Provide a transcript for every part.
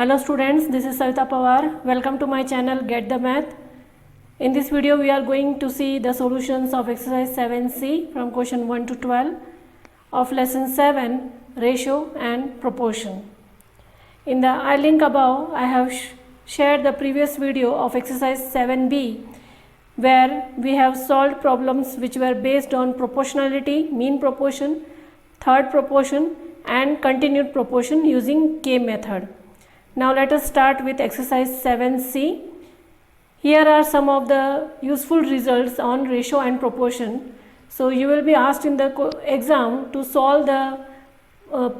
Hello students, this is Savita Pawar. Welcome to my channel Get the Math. In this video we are going to see the solutions of exercise 7C from question 1 to 12 of lesson 7 ratio and proportion. In the I link above I have shared the previous video of exercise 7B where we have solved problems which were based on proportionality, mean proportion, third proportion and continued proportion using K method. Now let us start with exercise 7C. Here are some of the useful results on ratio and proportion. So you will be asked in the exam to solve the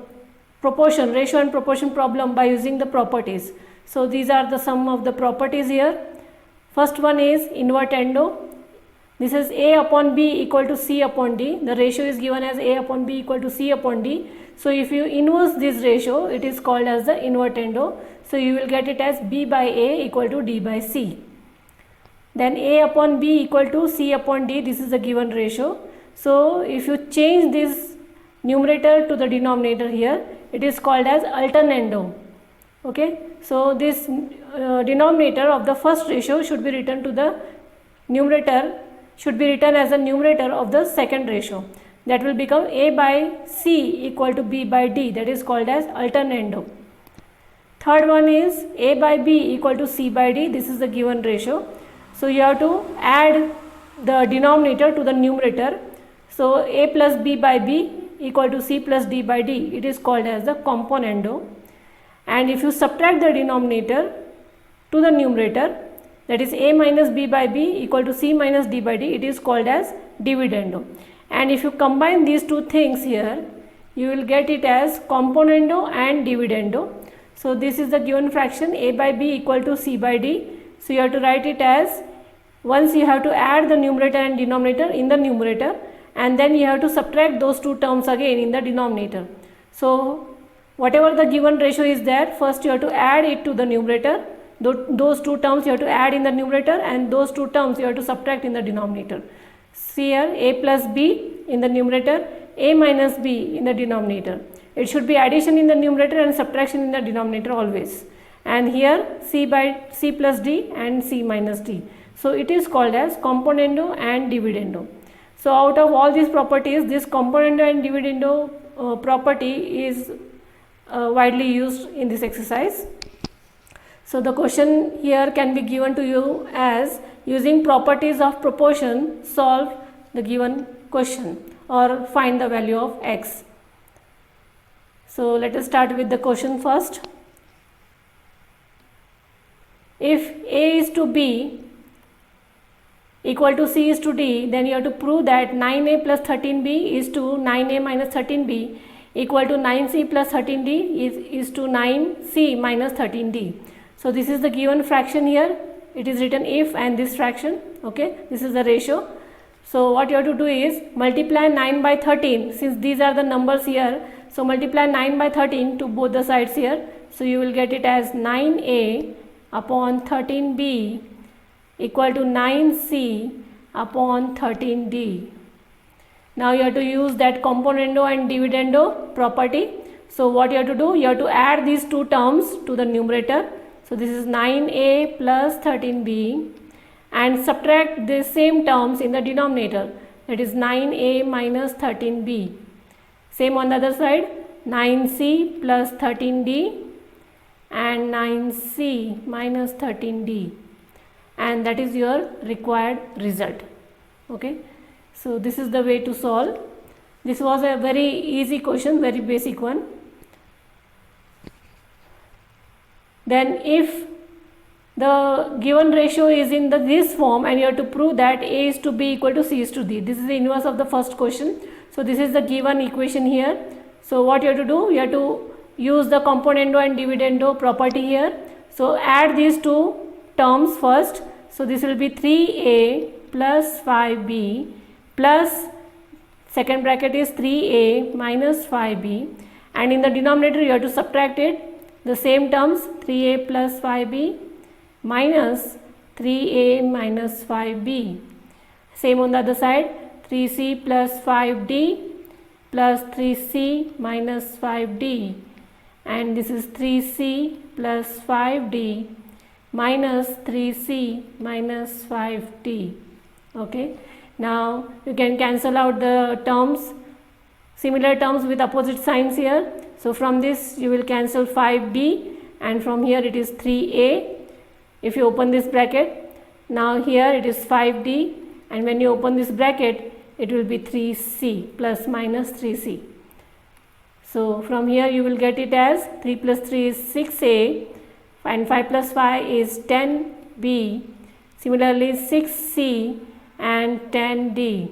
proportion, ratio and proportion problem by using the properties. So these are the sum of the properties here. First one is invertendo. This is A upon B equal to C upon D. The ratio is given as A upon B equal to C upon D. So if you inverse this ratio, it is called as the invertendo. So you will get it as B by A equal to D by C. Then A upon B equal to C upon D. This is the given ratio. So if you change this numerator to the denominator here, it is called as alternando. Okay. So this denominator of the first ratio should be written to the numerator, should be written as a numerator of the second ratio. That will become A by C equal to B by D. That is called as alternando. Third one is A by B equal to C by D. This is the given ratio. So you have to add the denominator to the numerator. So A plus B by B equal to C plus D by D. It is called as the componendo. And if you subtract the denominator to the numerator, that is A minus B by B equal to C minus D by D, it is called as dividendo. And if you combine these two things here, you will get it as componendo and dividendo. So this is the given fraction A by B equal to C by D. So you have to write it as, once you have to add the numerator and denominator in the numerator, and then you have to subtract those two terms again in the denominator. So whatever the given ratio is there, first you have to add it to the numerator. Those two terms you have to add in the numerator, and those two terms you have to subtract in the denominator. See here, A plus B in the numerator, A minus B in the denominator. It should be addition in the numerator and subtraction in the denominator always. And here C by C plus D and C minus D. So it is called as componendo and dividendo. So out of all these properties, this componendo and dividendo property is widely used in this exercise. So the question here can be given to you as, using properties of proportion, solve the given question or find the value of x. So let us start with the question first. If A is to B equal to C is to D, then you have to prove that 9A plus 13B is to 9A minus 13B equal to 9C plus 13D is to 9C minus 13D. So this is the given fraction here. It is written if and this fraction. Okay, this is the ratio. So what you have to do is multiply 9 by 13, since these are the numbers here. So multiply 9 by 13 to both the sides here. So you will get it as 9A upon 13B equal to 9C upon 13D. Now you have to use that componendo and dividendo property. So what you have to do, you have to add these two terms to the numerator. So this is 9A plus 13B, and subtract the same terms in the denominator, that is 9A minus 13B. Same on the other side, 9C plus 13D and 9C minus 13D, and that is your required result. Okay, so this is the way to solve. This was a very easy question, very basic one. Then if the given ratio is in this form and you have to prove that A is to B equal to C is to D. This is the inverse of the first question. So this is the given equation here. So what you have to do, you have to use the componendo and dividendo property here. So add these two terms first. So this will be 3A plus 5B plus second bracket is 3A minus 5B, and in the denominator you have to subtract it, the same terms 3A plus 5B minus 3A minus 5B. Same on the other side, 3C plus 5D plus 3C minus 5D, and this is 3c plus 5d minus 3c minus 5d. Okay, now you can cancel out the terms, similar terms with opposite signs here. So from this you will cancel 5d, and from here it is 3a. If you open this bracket, now here it is 5d, and when you open this bracket it will be 3c plus minus 3c. So from here you will get it as 3 plus 3 is 6a, and 5 plus 5 is 10b. Similarly 6c and 10d.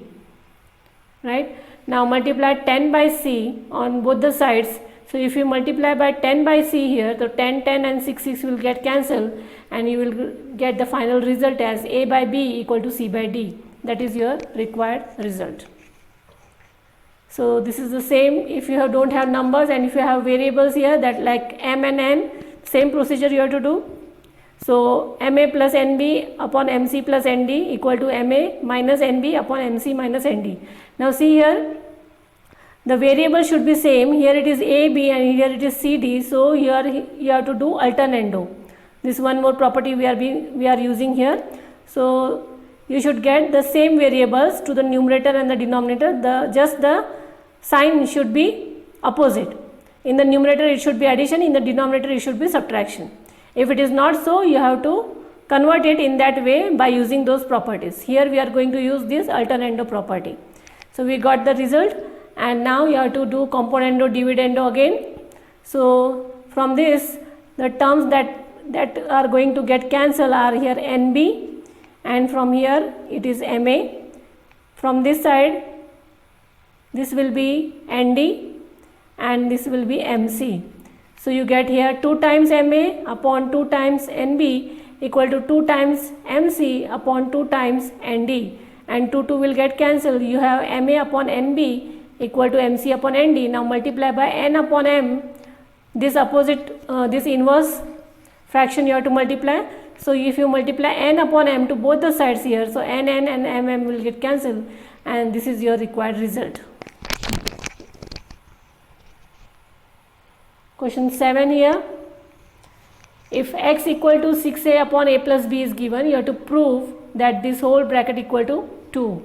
Right? Now multiply 10 by c on both the sides. So if you multiply by 10 by c here, so 10, 10 and 6, 6 will get cancelled, and you will get the final result as a by b equal to c by d. That is your required result. So this is the same if you don't have numbers, and if you have variables here, that like m and n, same procedure you have to do. So ma plus nb upon mc plus nd equal to ma minus nb upon mc minus nd. Now see here, the variable should be same. Here it is a, b, and here it is c, d. So here you have to do alternando. This one more property we are using here. So you should get the same variables to the numerator and the denominator. Just the sign should be opposite. In the numerator it should be addition, in the denominator it should be subtraction. If it is not so, you have to convert it in that way by using those properties. Here we are going to use this alternando property. So we got the result, and now you have to do componendo dividendo again. So from this, the terms that are going to get cancelled are here nb, and from here it is ma. From this side this will be nd, and this will be mc. So you get here 2 times ma upon 2 times nb equal to 2 times mc upon 2 times nd, and 2 will get cancelled. You have ma upon nb equal to mc upon nd. Now multiply by n upon m. This opposite, this inverse fraction you have to multiply. So if you multiply n upon m to both the sides here, so n and mm will get cancelled, and this is your required result. Question 7 here. If x equal to 6a upon a plus b is given, you have to prove that this whole bracket equal to 2.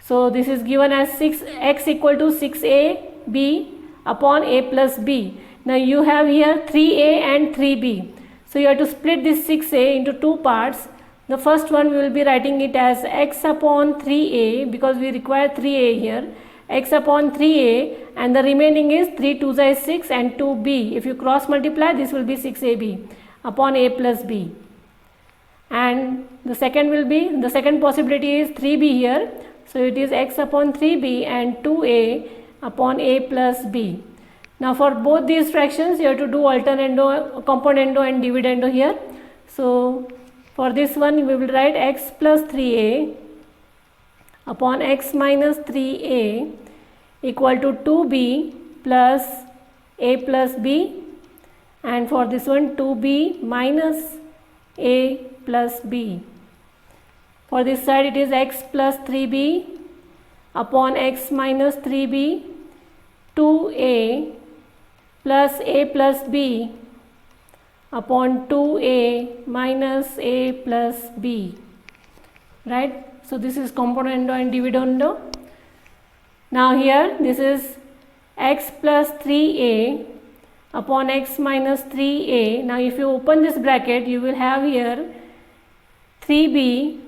So this is given as x equal to 6ab upon a plus b. Now you have here 3a and 3b. So you have to split this 6a into 2 parts. The first one we will be writing it as x upon 3a, because we require 3a here. X upon 3a, and the remaining is 3 2s is 6 and 2b. If you cross multiply, this will be 6ab upon a plus b. And the second possibility is 3b here. So it is x upon 3b and 2a upon a plus b. Now for both these fractions you have to do alternando, componendo and dividendo here. So for this one we will write x plus 3a upon x minus 3a equal to 2b plus a plus b, and for this one 2b minus a plus b. For this side it is x plus 3b upon x minus 3b, 2a plus a plus b upon 2a minus a plus b. Right? So this is componendo and dividendo. Now here this is x plus 3a upon x minus 3a. Now if you open this bracket, you will have here 3b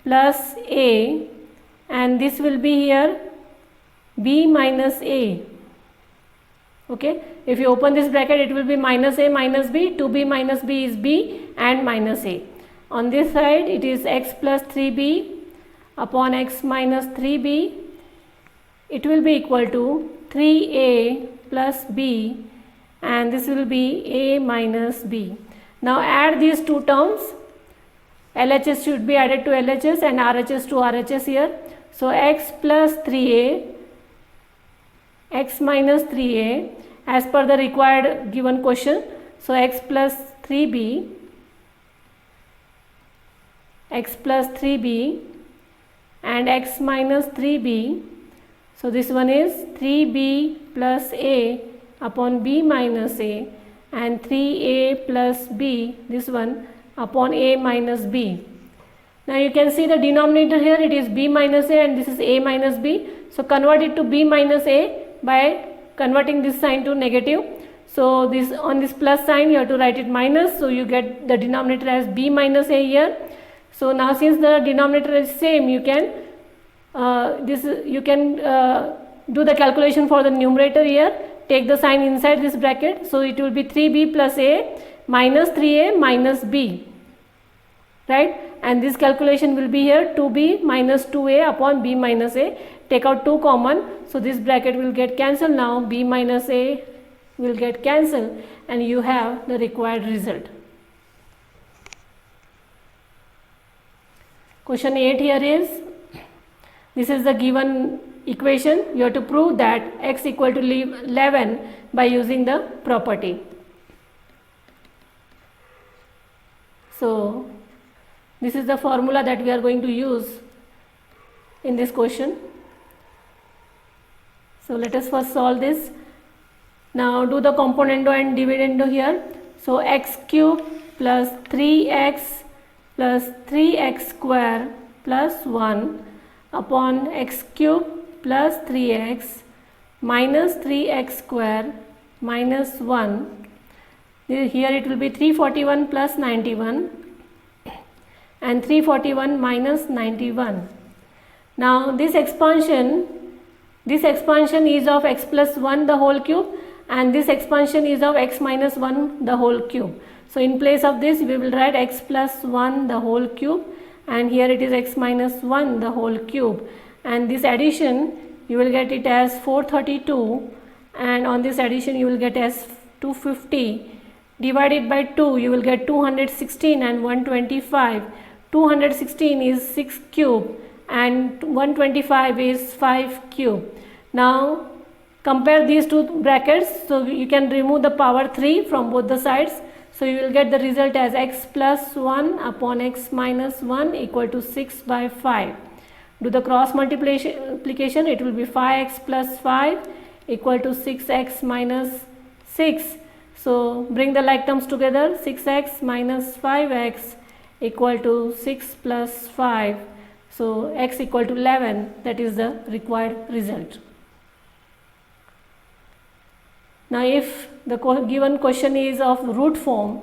plus a, and this will be here b minus a. Okay, if you open this bracket, it will be minus a minus b. 2b minus b is b and minus a. On this side it is x plus 3b upon x minus 3b. It will be equal to 3a plus b, and this will be a minus b. Now add these two terms. LHS should be added to LHS and RHS to RHS here. So x plus 3a, x minus 3a as per the required given question. So x plus 3b, x plus 3b and x minus 3b. So this one is 3b plus a upon b minus a, and 3a plus b, this one, upon a minus b. Now you can see the denominator here, it is b minus a and this is a minus b. So convert it to b minus a by converting this sign to negative. So this, on this plus sign you have to write it minus, so you get the denominator as b minus a here. So now since the denominator is same, you can do the calculation for the numerator here. Take the sign inside this bracket, so it will be 3b plus a minus 3a minus b, right? And this calculation will be here 2b minus 2a upon b minus a. Take out 2 common, so this bracket will get cancelled. Now b minus a will get cancelled and you have the required result. Question 8 here is, this is the given equation. You have to prove that x equal to 11 by using the property. So this is the formula that we are going to use in this question. So let us first solve this. Now do the componendo and dividendo here. So x cube plus 3x plus 3x square plus 1 upon x cube plus 3x minus 3x square minus 1. Here it will be 341 plus 91 and 341 minus 91. Now this expansion is of x plus 1 the whole cube, and this expansion is of x minus 1 the whole cube. So in place of this we will write x plus 1 the whole cube, and here it is x minus 1 the whole cube, and this addition you will get it as 432, and on this addition you will get as 250, divided by 2 you will get 216 and 125. 216 is 6 cube and 125 is 5 cube. Now compare these two brackets, so you can remove the power 3 from both the sides. So you will get the result as x plus 1 upon x minus 1 equal to 6 by 5. Do the cross multiplication, it will be 5x plus 5 equal to 6x minus 6. So bring the like terms together, 6x minus 5x equal to 6 plus 5. So x equal to 11, that is the required result. Now if the given question is of root form,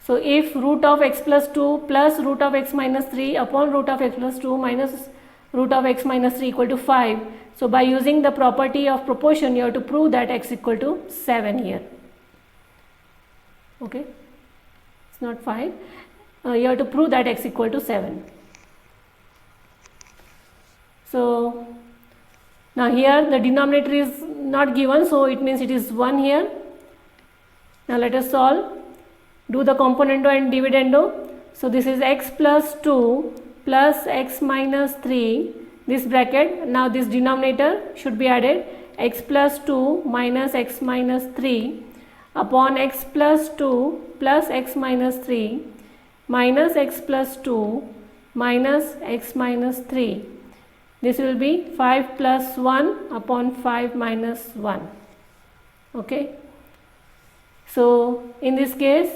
so if root of x plus 2 plus root of x minus 3 upon root of x plus 2 minus root of x minus 3 equal to 5, so by using the property of proportion you have to prove that x equal to 7 here. Okay, it's not 5, you have to prove that x equal to 7. So now here the denominator is not given, so it means it is 1 here. Now let us solve. Do the componendo and dividendo. So this is x plus 2 plus x minus 3, this bracket. Now this denominator should be added, x plus 2 minus x minus 3 upon x plus 2 plus x minus 3 minus x plus 2 minus x minus 3. This will be 5 plus 1 upon 5 minus 1. Okay. So in this case,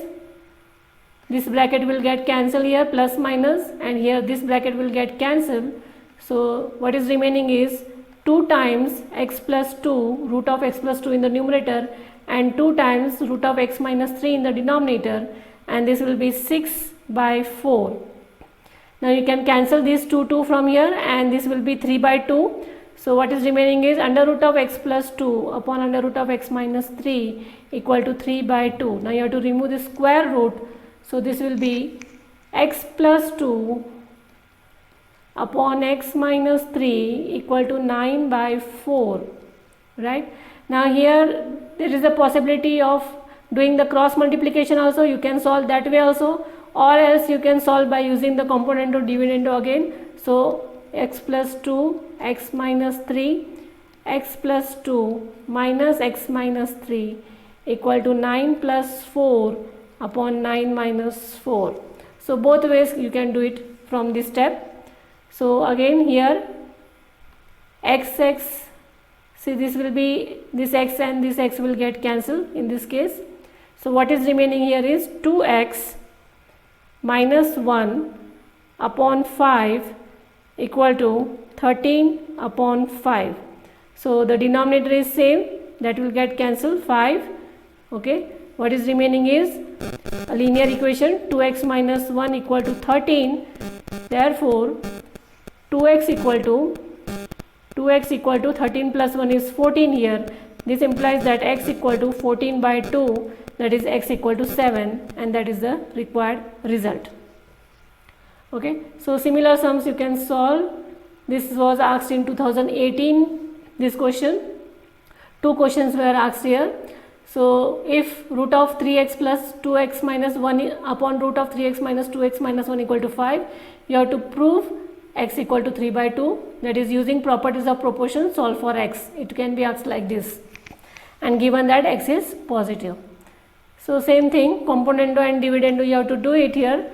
this bracket will get cancelled here, plus minus, and here this bracket will get cancelled. So what is remaining is 2 times x plus 2 root of x plus 2 in the numerator and 2 times root of x minus 3 in the denominator, and this will be 6 by 4. Now you can cancel these 2 from here, and this will be 3 by 2. So what is remaining is under root of x plus 2 upon under root of x minus 3 equal to 3 by 2. Now you have to remove the square root. So this will be x plus 2 upon x minus 3 equal to 9 by 4. Right? Now here there is a possibility of doing the cross multiplication also. You can solve that way also, or else you can solve by using the componendo dividendo again. So x plus 2 x minus 3 x plus 2 minus x minus 3 equal to 9 plus 4 upon 9 minus 4. So both ways you can do it from this step. So again here xx See, this will be, this x and this x will get cancelled in this case. So what is remaining here is 2x minus 1 upon 5 equal to 13 upon 5. So the denominator is same, that will get cancelled, 5. Okay, what is remaining is a linear equation, 2x minus 1 equal to 13. Therefore 2x equal to 13 plus 1 is 14 here. This implies that x equal to 14 by 2, that is x equal to 7, and that is the required result. Okay, so similar sums you can solve. This was asked in 2018, this question. 2 questions were asked here. So if root of 3x plus 2x minus 1 upon root of 3x minus 2x minus 1 equal to 5, you have to prove x equal to 3 by 2, that is using properties of proportion, solve for x. It can be asked like this, and given that x is positive. So same thing, componendo and dividendo, you have to do it here,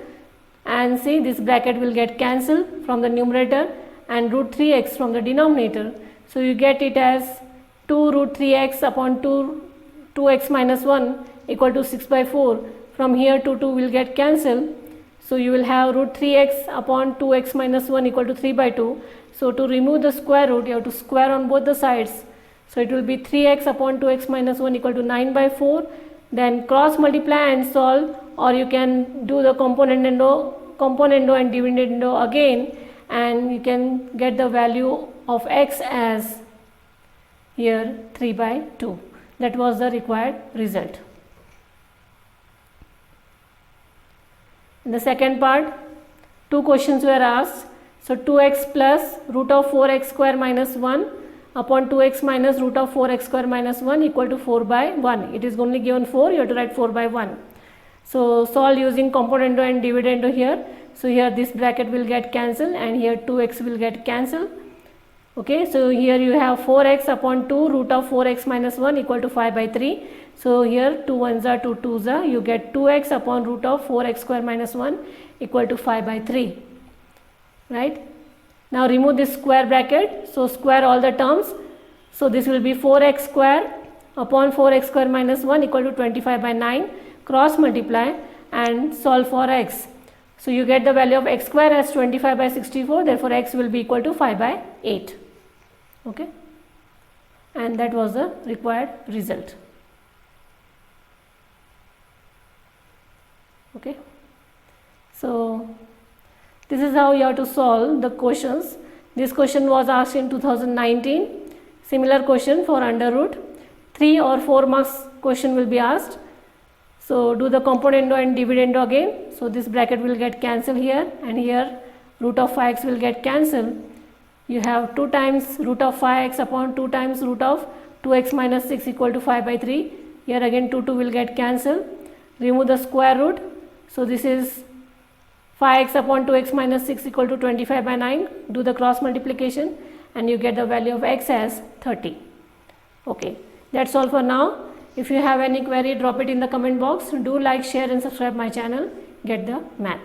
and see, this bracket will get cancelled from the numerator and root 3x from the denominator. So you get it as 2 root 3x upon 2x minus 1 equal to 6 by 4. From here 2 will get cancelled. So you will have root 3x upon 2x minus 1 equal to 3 by 2. So to remove the square root, you have to square on both the sides. So it will be 3x upon 2x minus 1 equal to 9 by 4. Then cross multiply and solve, or you can do the componendo and dividendo again, and you can get the value of x as here 3 by 2. That was the required result. In the second part, 2 questions were asked. So 2x plus root of 4x square minus 1 upon 2x minus root of 4x square minus 1 equal to 4 by 1. It is only given 4, you have to write 4 by 1. So solve using componendo and dividendo here. So here this bracket will get cancelled, and here 2x will get cancelled. Okay, so here you have 4x upon 2 root of 4x minus 1 equal to 5 by 3. So here 2 1s are 2 2s are, you get 2x upon root of 4x square minus 1 equal to 5 by 3. Right? Now remove this square bracket. So square all the terms. So this will be 4x square upon 4x square minus 1 equal to 25 by 9. Cross multiply and solve for x. So you get the value of x square as 25 by 64. Therefore x will be equal to 5 by 8. Okay, and that was the required result. Okay, so this is how you have to solve the questions. This question was asked in 2019. Similar question for under root. 3 or 4 marks question will be asked. So do the componendo and dividendo again. So this bracket will get cancelled here, and here root of 5x will get cancelled. You have 2 times root of 5x upon 2 times root of 2x minus 6 equal to 5 by 3. Here again 2 will get cancelled. Remove the square root. So this is 5x upon 2x minus 6 equal to 25 by 9. Do the cross multiplication and you get the value of x as 30. Okay, that's all for now. If you have any query, drop it in the comment box. Do like, share and subscribe my channel. Get the math.